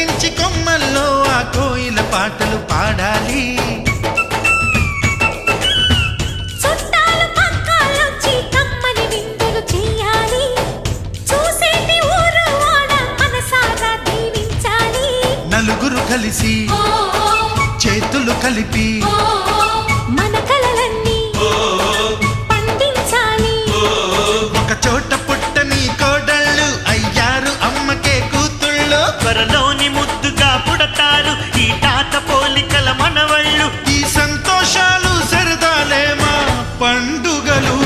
ఎక్కించి కొమ్మల్లో ఆ కోయిల పాటలు పాడాలి. నలుగురు కలిసి చేతులు కలిపి మన కలలన్నీ పండించాలి. ఒక చోట పుట్టని కోడళ్ళు అయ్యారు అమ్మకే కూతుళ్ళు. త్వరలోని ముద్దుగా పుడతారు ఈ తాత పోలికల మనవళ్ళు. ఈ సంతోషాలు సరదాలే మా పండుగలు.